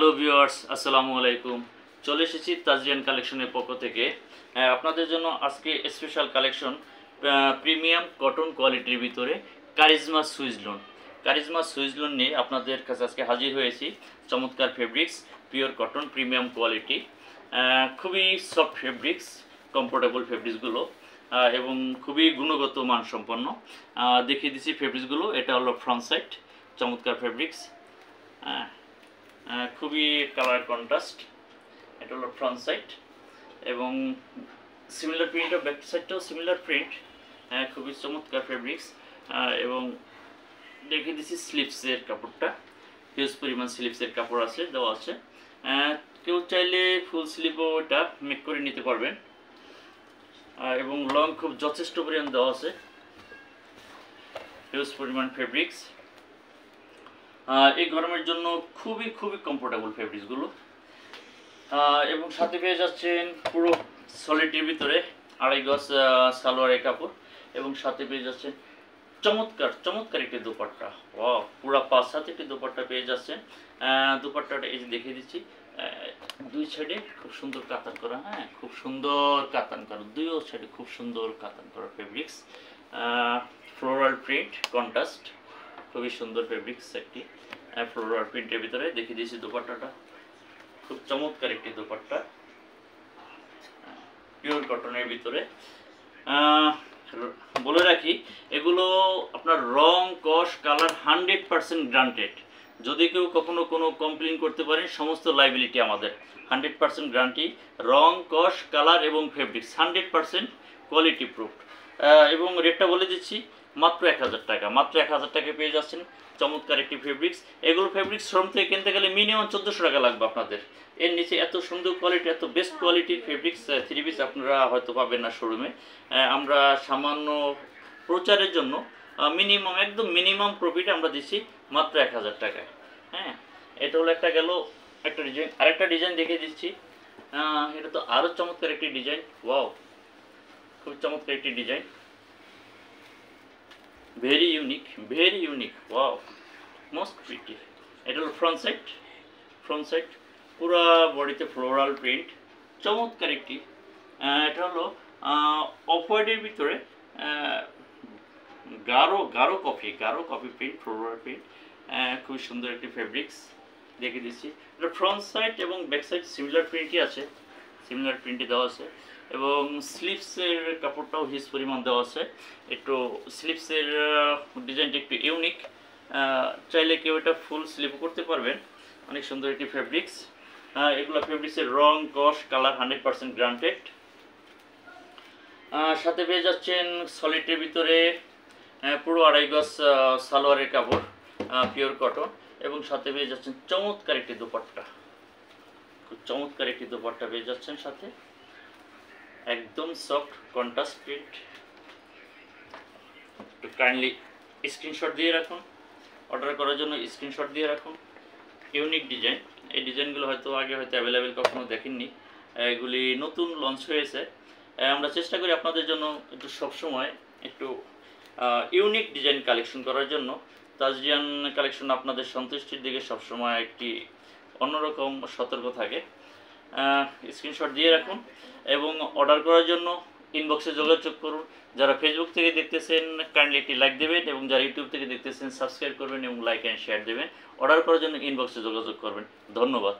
Hello viewers, আসসালামু আলাইকুম। চলে এসেছি তাজরিয়ান কালেকশনের পক্ষ থেকে। আপনাদের জন্য আজকে স্পেশাল কালেকশন প্রিমিয়াম কটন কোয়ালিটির ভিতরে কারিজমা সুইজলন নিয়ে আপনাদের কাছে আজকে হাজির হয়েছি। চমৎকার fabrics, pure cotton, premium quality, খুবই সফট ফেব্রিক্স, কমফোর্টেবল ফেব্রিক্সগুলো এবং খুবই গুণগত মানসম্পন্ন। দেখিয়ে দিচ্ছি ফেব্রিক্সগুলো। এটা হলো ফ্রন্ট সাইড, চমৎকার ফেব্রিক্স, খুবই কালার কন্ট্রাস্ট। এটা হলো ফ্রন্ট সাইড এবং সিমিলার প্রিন্ট, ব্যাক সাইডটাও সিমিলার প্রিন্ট, খুবই চমৎকার ফেব্রিক্স। এবং দেখিয়ে দিচ্ছি স্লিপসের কাপড়টা, হিউজ পরিমাণ স্লিপসের কাপড় আছে, দেওয়া আছে। কেউ চাইলে ফুল স্লিভও এটা মেক করে নিতে পারবেন এবং লং খুব যথেষ্ট পরিমাণ দেওয়া আছে, হিউজ পরিমাণ ফেব্রিক্স। এই গরমের জন্য খুবই কমফোর্টেবল ফেব্রিক্সগুলো। এবং সাথে পেয়ে যাচ্ছেন পুরো সলিডের ভিতরে 2.5 গজ সালোয়ারের কাপড় এবং সাথে পেয়ে যাচ্ছেন চমৎকার একটি দোপাট্টা। পুরো 5 হাত একটি দোপাট্টা পেয়ে যাচ্ছেন। দোপাট্টাটা এই যে দেখিয়ে দিচ্ছি, দুই সাইডে খুব সুন্দর কাতান করা, খুব সুন্দর কাতান করা, দুই সাইডে খুব সুন্দর কাতান করা ফেব্রিক্স। ফ্লোরাল প্রিন্ট কন্ট্রাস্ট, খুবই সুন্দর ফেব্রিক্স একটি ফ্লোরাল প্রিন্টের ভিতরে। দেখিয়ে দিয়েছি দোপাট্টাটা, খুব চমৎকার একটি দোপাট্টা, পিওর কটনের ভিতরে। বলে রাখি, এগুলো আপনার রং, কস, কালার 100% গ্রান্টেড। যদি কেউ কখনো কোনো কমপ্লেন করতে পারেন, সমস্ত লাইবিলিটি আমাদের। 100% গ্যারান্টি, রং, কস, কালার এবং ফেব্রিক্স 100% কোয়ালিটি প্রুফ। এবং রেটটা বলে দিচ্ছি, মাত্র 1000 টাকা। মাত্র 1000 টাকায় পেয়ে যাচ্ছেন চমৎকার একটি ফেব্রিক্স। এগুলো ফেব্রিক্স শোরুম থেকে কিনতে গেলে মিনিমাম 1400 টাকা লাগবে আপনাদের। এর নিচে এত সুন্দর কোয়ালিটি, এত বেস্ট কোয়ালিটির ফেব্রিক্স 3 পিস আপনারা হয়তো পাবেন না শোরুমে। আমরা সামান্য প্রচারের জন্য মিনিমাম, একদম মিনিমাম প্রফিট আমরা দিচ্ছি মাত্র 1000 টাকায়। এটা হলো একটা গেল একটা ডিজাইন। আরেকটা ডিজাইন দেখিয়ে দিচ্ছি। এটা তো আরও চমৎকার একটি ডিজাইন। ওয়াও, খুব চমৎকার একটি design, very unique. Wow, most pretty. এটা হলো ফ্রন্ট সাইড, পুরো বডিতে ফ্লোরাল প্রিন্ট, চমৎকার একটি। এটা হলো অফ হোয়াইটের ভিতরে গাঢ় কফি প্রিন্ট, ফ্লোরাল প্রিন্ট, খুব সুন্দর একটি ফেব্রিক্স। দেখিয়ে দিচ্ছি, এটা ফ্রন্ট সাইড এবং ব্যাক সাইড সিমিলার প্রিন্টই আছে, সিমিলার প্রিন্টই দেওয়া আছে। এবং স্লিপসের কাপড়টাও হিউজ পরিমাণ দেওয়া আছে। একটু স্লিপসের ডিজাইনটা একটু ইউনিক, চাইলে কেউ এটা ফুল স্লিপও করতে পারবেন। অনেক সুন্দর একটি ফেব্রিক্স। এগুলো ফেব্রিক্সের রং, কস, কালার 100% গ্রান্টেড। সাথে পেয়ে যাচ্ছেন সলিডের ভিতরে পুরো 2.5 গজ সালোয়ারের কাপড়, পিওর কটন, এবং সাথে পেয়ে যাচ্ছেন চমৎকার একটি দোপাট্টা, খুব চমৎকার একটি দোপাট্টা পেয়ে যাচ্ছেন সাথে, একদম সফট কন্ট্রাস্ট প্রিন্ট। একটু কাইন্ডলি স্ক্রিনশট দিয়ে রাখুন, অর্ডার করার জন্য স্ক্রিনশট দিয়ে রাখুন। ইউনিক ডিজাইন, এই ডিজাইনগুলো হয়তো আগে অ্যাভেলেবেল কখনো দেখেননি, এগুলি নতুন লঞ্চ হয়েছে। আমরা চেষ্টা করি আপনাদের জন্য একটু সবসময় একটু ইউনিক ডিজাইন কালেকশন করার জন্য। তাজরিয়ান কালেকশন আপনাদের সন্তুষ্টির দিকে সবসময় একটি অন্যরকম সতর্ক থাকে। স্ক্রিনশট দিয়ে রাখুন এবং অর্ডার করার জন্য ইনবক্সে যোগাযোগ করুন। যারা ফেসবুক থেকে দেখতেছেন কাইন্ডলি একটি লাইক দেবেন এবং যারা ইউটিউব থেকে দেখতেছেন সাবস্ক্রাইব করবেন এবং লাইক অ্যান্ড শেয়ার দেবেন। অর্ডার করার জন্য ইনবক্সে যোগাযোগ করবেন। ধন্যবাদ।